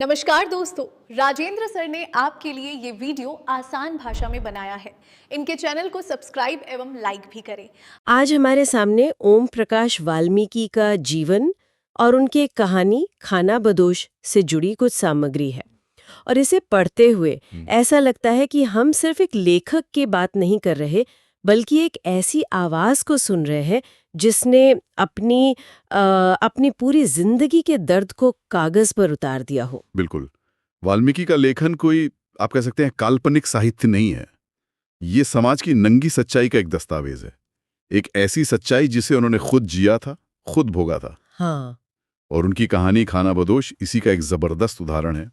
नमस्कार दोस्तों, राजेंद्र सर ने आपके लिए ये वीडियो आसान भाषा में बनाया है। इनके चैनल को सब्सक्राइब एवं लाइक भी करें। आज हमारे सामने ओम प्रकाश वाल्मीकि का जीवन और उनकी एक कहानी खाना बदोश से जुड़ी कुछ सामग्री है। और इसे पढ़ते हुए ऐसा लगता है कि हम सिर्फ एक लेखक की बात नहीं कर रहे, बल्कि एक ऐसी आवाज को सुन रहे हैं जिसने अपनी पूरी जिंदगी के दर्द को कागज पर उतार दिया हो। बिल्कुल। वाल्मीकि का लेखन कोई आप कह सकते हैं काल्पनिक साहित्य नहीं है। ये समाज की नंगी सच्चाई का एक दस्तावेज है। एक ऐसी सच्चाई जिसे उन्होंने खुद जिया था, खुद भोगा था। हाँ, और उनकी कहानी खाना बदोश इसी का एक जबरदस्त उदाहरण है।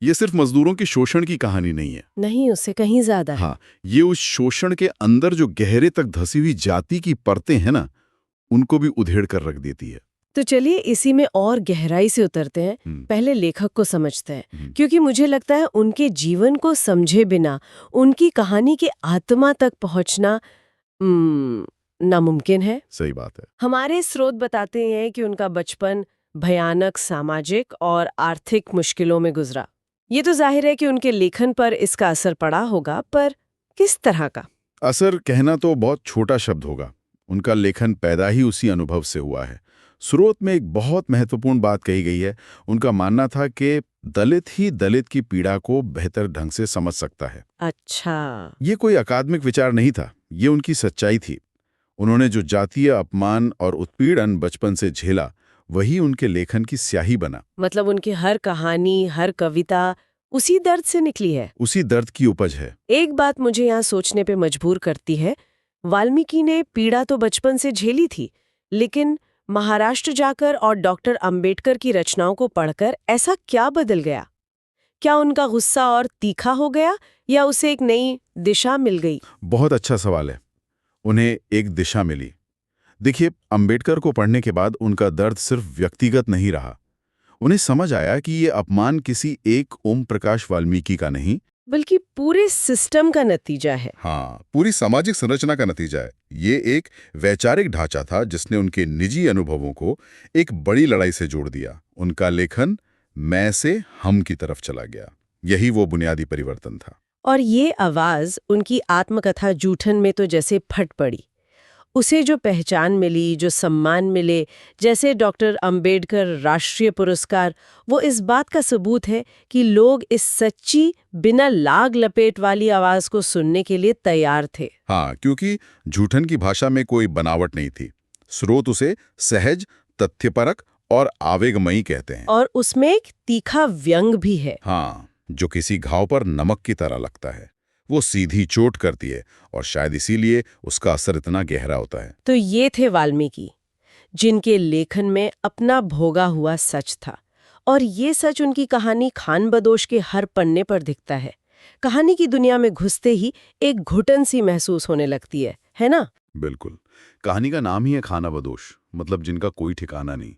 ये सिर्फ मजदूरों की शोषण की कहानी नहीं है। नहीं, उससे कहीं ज्यादा है। हाँ, ये उस शोषण के अंदर जो गहरे तक धसी हुई जाति की परतें हैं ना, उनको भी उधेड़ कर रख देती है। तो चलिए इसी में और गहराई से उतरते हैं। पहले लेखक को समझते हैं, क्योंकि मुझे लगता है उनके जीवन को समझे बिना उनकी कहानी के आत्मा तक पहुंचना नामुमकिन है। सही बात है। हमारे स्रोत बताते हैं कि उनका बचपन भयानक सामाजिक और आर्थिक मुश्किलों में गुजरा। ये तो जाहिर है कि उनके लेखन पर इसका असर पड़ा होगा, पर किस तरह का? असर कहना तो बहुत छोटा शब्द होगा। उनका लेखन पैदा ही उसी अनुभव से हुआ है। स्रोत में एक बहुत महत्वपूर्ण बात कही गई है। उनका मानना था कि दलित ही दलित की पीड़ा को बेहतर ढंग से समझ सकता है। अच्छा, ये कोई अकादमिक विचार नहीं था, ये उनकी सच्चाई थी। उन्होंने जो जातीय अपमान और उत्पीड़न बचपन से झेला, वही उनके लेखन की स्याही बना। मतलब उनकी हर कहानी, हर कविता उसी दर्द से निकली है। उसी दर्द की उपज है। एक बात मुझे यहाँ सोचने पे मजबूर करती है। वाल्मीकि ने पीड़ा तो बचपन से झेली थी, लेकिन महाराष्ट्र जाकर और डॉक्टर अंबेडकर की रचनाओं को पढ़कर ऐसा क्या बदल गया? क्या उनका गुस्सा और तीखा हो गया, या उसे एक नई दिशा मिल गई? बहुत अच्छा सवाल है। उन्हें एक दिशा मिली। देखिए, अंबेडकर को पढ़ने के बाद उनका दर्द सिर्फ व्यक्तिगत नहीं रहा। उन्हें समझ आया कि ये अपमान किसी एक ओम प्रकाश वाल्मीकि का नहीं, बल्कि पूरे सिस्टम का नतीजा है। हाँ, पूरी सामाजिक संरचना का नतीजा है। ये एक वैचारिक ढांचा था जिसने उनके निजी अनुभवों को एक बड़ी लड़ाई से जोड़ दिया। उनका लेखन मैं से हम की तरफ चला गया। यही वो बुनियादी परिवर्तन था। और ये आवाज उनकी आत्मकथा जूठन में तो जैसे फट पड़ी। उसे जो पहचान मिली, जो सम्मान मिले, जैसे डॉक्टर अंबेडकर राष्ट्रीय पुरस्कार, वो इस बात का सबूत है कि लोग इस सच्ची, बिना लाग लपेट वाली आवाज को सुनने के लिए तैयार थे। हाँ, क्योंकि जूठन की भाषा में कोई बनावट नहीं थी। स्रोत उसे सहज, तथ्यपरक और आवेगमयी कहते हैं। और उसमें एक तीखा व्यंग भी है। हाँ, जो किसी घाव पर नमक की तरह लगता है। वो सीधी चोट करती है और शायद इसीलिए उसका असर इतना गहरा होता है। तो ये थे वाल्मीकि, जिनके लेखन में अपना भोगा हुआ सच था। और ये सच उनकी कहानी खान बदोश के हर पन्ने पर दिखता है। कहानी की दुनिया में घुसते ही एक घुटन सी महसूस होने लगती है ना? बिल्कुल। कहानी का नाम ही है खाना बदोश, मतलब जिनका कोई ठिकाना नहीं।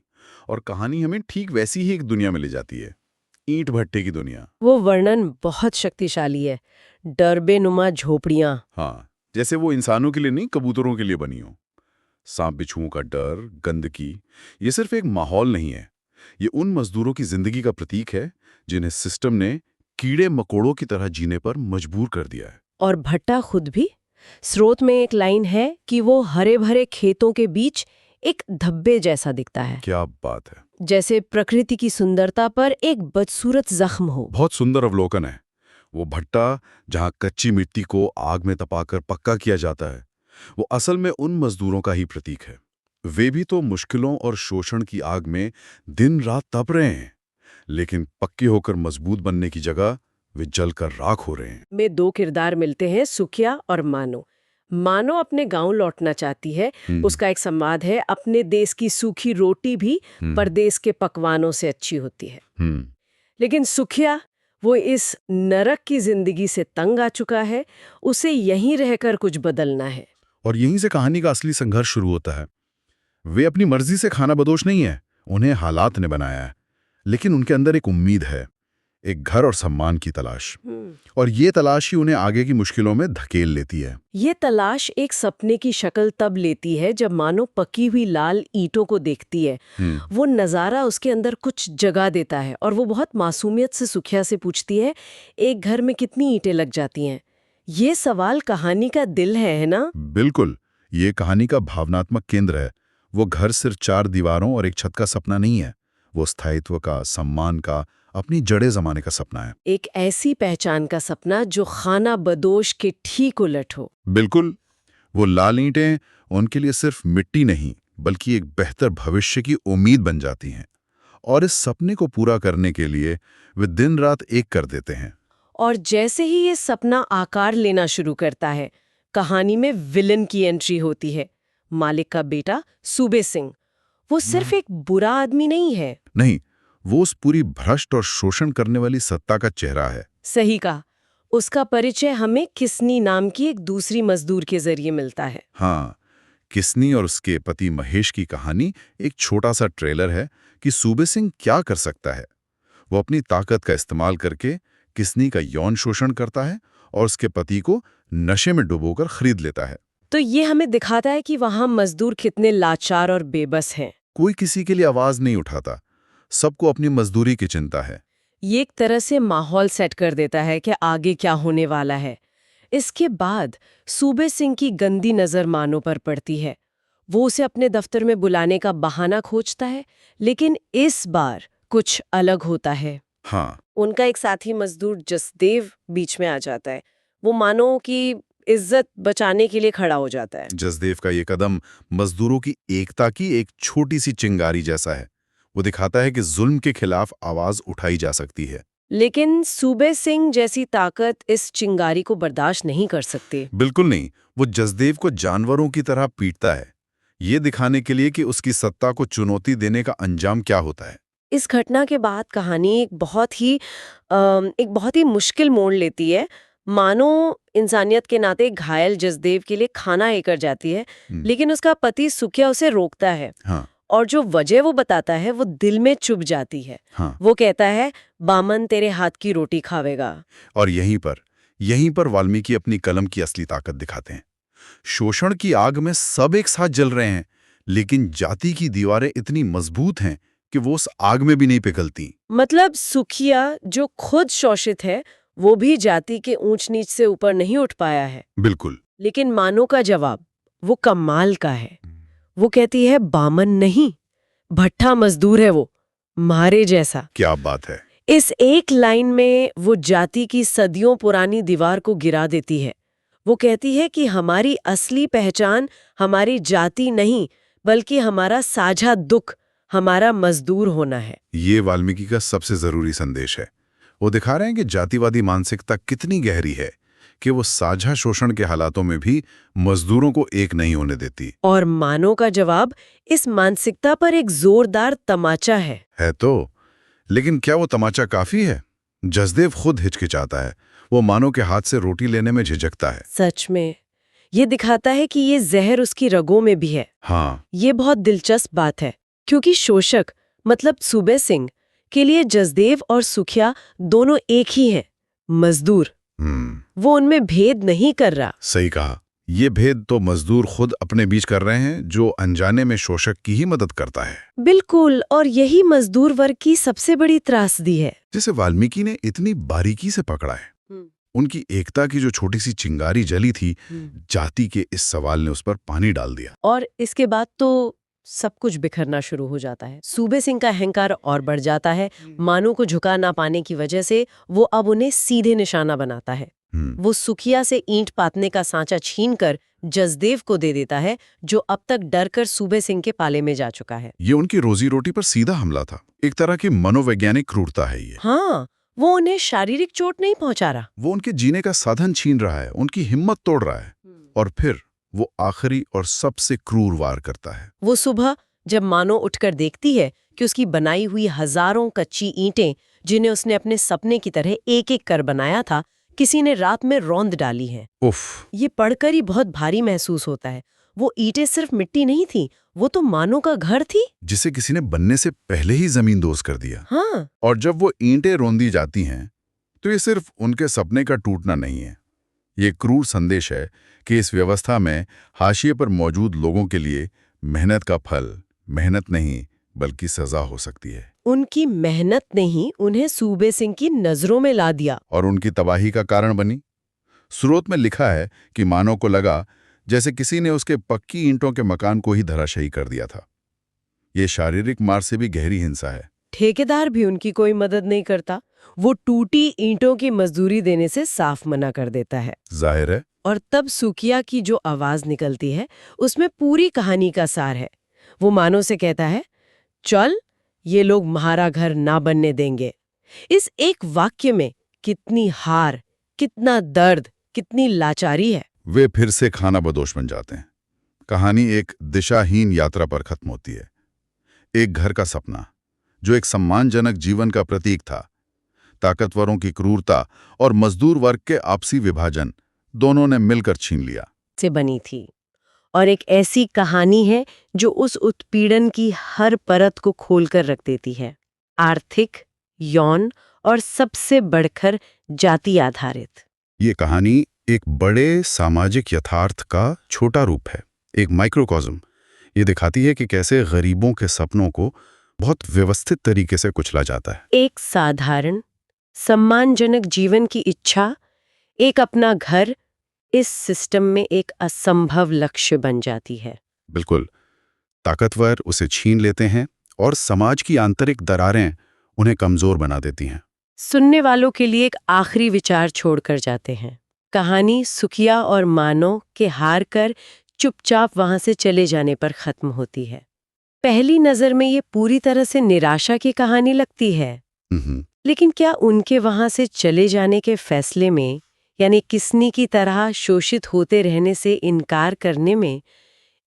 और कहानी हमें ठीक वैसी ही एक दुनिया में ले जाती है, ईंट भट्टे की दुनिया। वो वर्णन बहुत शक्तिशाली है। डरबेनुमा झोपड़ियां। हाँ, जैसे वो इंसानों के लिए नहीं, कबूतरों के लिए बनी हो। सांप बिच्छुओं का डर, गंदगी, ये सिर्फ एक माहौल नहीं है। ये उन मजदूरों की जिंदगी का प्रतीक है जिन्हें सिस्टम ने कीड़े मकोड़ों की तरह जीने पर मजबूर कर दिया है। और भट्टा खुद भी। स्रोत में एक लाइन है कि वो हरे भरे खेतों के बीच एक धब्बे जैसा दिखता है। क्या बात है! जैसे प्रकृति की सुंदरता पर एक बदसूरत जख्म हो। बहुत सुंदर अवलोकन है। वो भट्टा जहां कच्ची मिट्टी को आग में तपाकर पक्का किया जाता है, वो असल में उन मजदूरों का ही प्रतीक है। वे भी तो मुश्किलों और शोषण की आग में दिन रात तप रहे हैं, लेकिन पक्के होकर मजबूत बनने की जगह वे जलकर राख हो रहे हैं। में दो किरदार मिलते हैं, सुखिया और मानो। मानो अपने गांव लौटना चाहती है। उसका एक संवाद है, अपने देश की सूखी रोटी भी परदेश के पकवानों से अच्छी होती है। लेकिन सुखिया, वो इस नरक की जिंदगी से तंग आ चुका है। उसे यहीं रहकर कुछ बदलना है। और यहीं से कहानी का असली संघर्ष शुरू होता है। वे अपनी मर्जी से खाना बदोश नहीं है, उन्हें हालात ने बनाया है। लेकिन उनके अंदर एक उम्मीद है, एक घर और सम्मान की तलाश। और ये तलाश ही उन्हें आगे की मुश्किलों में धकेल लेती है। ये तलाश एक सपने की शक्ल तब लेती है जब मानो पकी हुई लाल ईंटों को देखती है। वो नज़ारा उसके अंदर कुछ जगा देता है और वो बहुत मासूमियत से सुखिया से पूछती है, एक घर में कितनी ईंटें लग जाती हैं? ये सवाल कहानी का दिल है ना? बिल्कुल, ये कहानी का भावनात्मक केंद्र है। वो घर सिर्फ 4 दीवारों और एक छत का सपना नहीं है, वो स्थायित्व का, सम्मान का, अपनी जड़े जमाने का सपना है। एक ऐसी पहचान का सपना जो खाना बदोश के ठीक उलट हो। बिल्कुल, वो लाल ईंटें उनके लिए सिर्फ मिट्टी नहीं, बल्कि एक बेहतर भविष्य की उम्मीद बन जाती हैं। और इस सपने को पूरा करने के लिए वे दिन रात एक कर देते हैं। और जैसे ही ये सपना आकार लेना शुरू करता है, कहानी में विलन की एंट्री होती है। मालिक का बेटा सूबे सिंह। वो सिर्फ एक बुरा आदमी नहीं है। नहीं, वो उस पूरी भ्रष्ट और शोषण करने वाली सत्ता का चेहरा है। सही कहा। उसका परिचय हमें किस्नी नाम की एक दूसरी मजदूर के जरिए मिलता है। हाँ, किस्नी और उसके पति महेश की कहानी एक छोटा सा ट्रेलर है कि सूबे सिंह क्या कर सकता है। वो अपनी ताकत का इस्तेमाल करके किस्नी का यौन शोषण करता है और उसके पति को नशे में डुबोकर खरीद लेता है। तो ये हमें दिखाता है कि वहाँ मजदूर कितने लाचार और बेबस हैं। कोई किसी के लिए आवाज नहीं उठाता, सबको अपनी मजदूरी की चिंता है। ये एक तरह से माहौल सेट कर देता है कि आगे क्या होने वाला है। इसके बाद सूबे सिंह की गंदी नज़र मानो पर पड़ती है। वो उसे अपने दफ्तर में बुलाने का बहाना खोजता है, लेकिन इस बार कुछ अलग होता है। हाँ, उनका एक साथी मजदूर जसदेव बीच में आ जाता है। वो मानो कि इज्जत बचाने के लिए खड़ा हो जाता है। जसदेव का ये कदम मजदूरों की एकता की एक छोटी सी चिंगारी जैसा है। वो दिखाता है कि जुल्म के खिलाफ आवाज उठाई जा सकती है। लेकिन सूबे सिंह जैसी ताकत इस चिंगारी को बर्दाश्त नहीं कर सकती। बिल्कुल नहीं, वो जसदेव को जानवरों की तरह पीटता है, ये दिखाने के लिए कि उसकी सत्ता को चुनौती देने का अंजाम क्या होता है। इस घटना के बाद कहानी एक बहुत ही मुश्किल मोड़ लेती है। मानो इंसानियत के नाते घायल जसदेव के लिए खाना लेकर जाती है, लेकिन उसका पति सुखिया उसे रोकता है। हाँ, और जो वजह वो बताता है वो दिल में चुभ जाती है। हाँ। वो कहता है, बामन तेरे हाथ की रोटी खावेगा। और यहीं पर वाल्मीकि अपनी कलम की असली ताकत दिखाते हैं। शोषण की आग में सब एक साथ जल रहे हैं, लेकिन जाति की दीवारें इतनी मजबूत हैं कि वो उस आग में भी नहीं पिघलती। मतलब सुखिया जो खुद शोषित है, वो भी जाति के ऊंच नीच से ऊपर नहीं उठ पाया है। बिल्कुल। लेकिन मानो का जवाब वो कमाल का है। वो कहती है, बामन नहीं, भट्ठा मजदूर है वो, मारे जैसा। क्या बात है। इस एक लाइन में वो जाति की सदियों पुरानी दीवार को गिरा देती है। वो कहती है कि हमारी असली पहचान हमारी जाति नहीं, बल्कि हमारा साझा दुख, हमारा मजदूर होना है। ये वाल्मीकि का सबसे जरूरी संदेश है। वो दिखा रहे हैं कि जातिवादी मानसिकता कितनी गहरी है कि वो साझा शोषण के हालातों में भी मजदूरों को एक नहीं होने देती। और मानो का जवाब इस मानसिकता पर एक जोरदार तमाचा है तो, लेकिन क्या वो तमाचा काफी है? जसदेव खुद हिचकिचाता है, वो मानो के हाथ से रोटी लेने में झिझकता है। सच में ये दिखाता है कि ये जहर उसकी रगों में भी है। हाँ, ये बहुत दिलचस्प बात है, क्योंकि शोषक मतलब सूबे सिंह के लिए जसदेव और सुखिया दोनों एक ही हैं, मजदूर। वो उनमें भेद नहीं कर रहा। सही कहा। ये भेद तो मजदूर खुद अपने बीच कर रहे हैं, जो अनजाने में शोषक की ही मदद करता है। बिल्कुल, और यही मजदूर वर्ग की सबसे बड़ी त्रासदी है, जिसे वाल्मीकि ने इतनी बारीकी से पकड़ा है। उनकी एकता की जो छोटी सी चिंगारी जली थी, जाति के इस सवाल ने उस पर पानी डाल दिया। और इसके बाद तो सब कुछ बिखरना शुरू हो जाता है। सूबे सिंह का अहंकार और बढ़ जाता है। मानो को झुका ना पाने की वजह से वो अब उन्हें सीधे निशाना बनाता है। वो सुखिया से ईंट पातने का सांचा छीनकर जसदेव को दे देता है, जो अब तक डरकर सूबे सिंह के पाले में जा चुका है। ये उनकी रोजी रोटी पर सीधा हमला था। एक तरह की मनोवैज्ञानिक क्रूरता है ये। हाँ, वो उन्हें शारीरिक चोट नहीं पहुंचा रहा, वो उनके जीने का साधन छीन रहा है, उनकी हिम्मत तोड़ रहा है। और फिर वो आखिरी और सबसे क्रूर वार करता है। वो सुबह जब मानो उठकर देखती है कि उसकी बनाई हुई हजारों कच्ची ईंटें, जिन्हें उसने अपने सपने की तरह एक एक कर बनाया था, किसी ने रात में रौंद डाली हैं। उफ। ये पढ़कर ही बहुत भारी महसूस होता है। वो ईंटें सिर्फ मिट्टी नहीं थी, वो तो मानो का घर थी। जिसे किसी ने बनने से पहले ही जमीन दोज कर दिया। हाँ, और जब वो ईंटें रौंदी जाती हैं तो ये सिर्फ उनके सपने का टूटना नहीं है, ये क्रूर संदेश है कि इस व्यवस्था में हाशिए पर मौजूद लोगों के लिए मेहनत का फल मेहनत नहीं बल्कि सजा हो सकती है। उनकी मेहनत ने ही उन्हें सूबे सिंह की नजरों में ला दिया। और उनकी तबाही का कारण बनी। स्रोत में लिखा है कि मानव को लगा जैसे किसी ने उसके पक्की ईंटों के मकान को ही धराशायी कर दिया था। ये शारीरिक मार से भी गहरी हिंसा है। ठेकेदार भी उनकी कोई मदद नहीं करता, वो टूटी ईंटों की मजदूरी देने से साफ मना कर देता है। जाहिर है। और तब सुकिया की जो आवाज निकलती है उसमें पूरी कहानी का सार है। वो मानो से कहता है, चल, ये लोग म्हारा घर ना बनने देंगे। इस एक वाक्य में कितनी हार, कितना दर्द, कितनी लाचारी है। वे फिर से खाना बदोश बन जाते हैं। कहानी एक दिशाहीन यात्रा पर खत्म होती है। एक घर का सपना जो एक सम्मानजनक जीवन का प्रतीक था, ताकतवरों की क्रूरता और मजदूर वर्ग के आपसी विभाजन दोनों ने मिलकर छीन लिया। से बनी थी। और एक ऐसी कहानी है जो उस उत्पीड़न की हर परत को खोलकर रख देती है, आर्थिक, यौन और सबसे बढ़कर जाति आधारित। ये कहानी एक बड़े सामाजिक यथार्थ का छोटा रूप है, एक माइक्रोकॉज्म। ये दिखाती है कि कैसे गरीबों के सपनों को बहुत व्यवस्थित तरीके से कुचला जाता है। एक साधारण, सम्मानजनक जीवन की इच्छा, एक अपना घर, इस सिस्टम में एक असंभव लक्ष्य बन जाती है। बिल्कुल, ताकतवर उसे छीन लेते हैं और समाज की आंतरिक दरारें उन्हें कमजोर बना देती हैं। सुनने वालों के लिए एक आखिरी विचार छोड़कर जाते हैं। कहानी सुखिया और मानो के हार कर चुपचाप वहां से चले जाने पर खत्म होती है। पहली नजर में ये पूरी तरह से निराशा की कहानी लगती है, लेकिन क्या उनके वहां से चले जाने के फैसले में, यानी किस्नी की तरह शोषित होते रहने से इनकार करने में,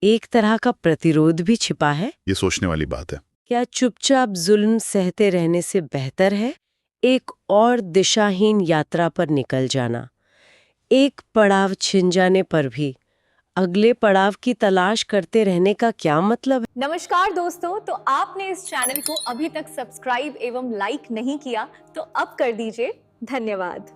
एक तरह का प्रतिरोध भी छिपा है? ये सोचने वाली बात है। क्या चुपचाप जुल्म सहते रहने से बेहतर है एक और दिशाहीन यात्रा पर निकल जाना? एक पड़ाव छिन जाने पर भी अगले पड़ाव की तलाश करते रहने का क्या मतलब है? नमस्कार दोस्तों, तो आपने इस चैनल को अभी तक सब्सक्राइब एवं लाइक नहीं किया तो अब कर दीजिए। धन्यवाद।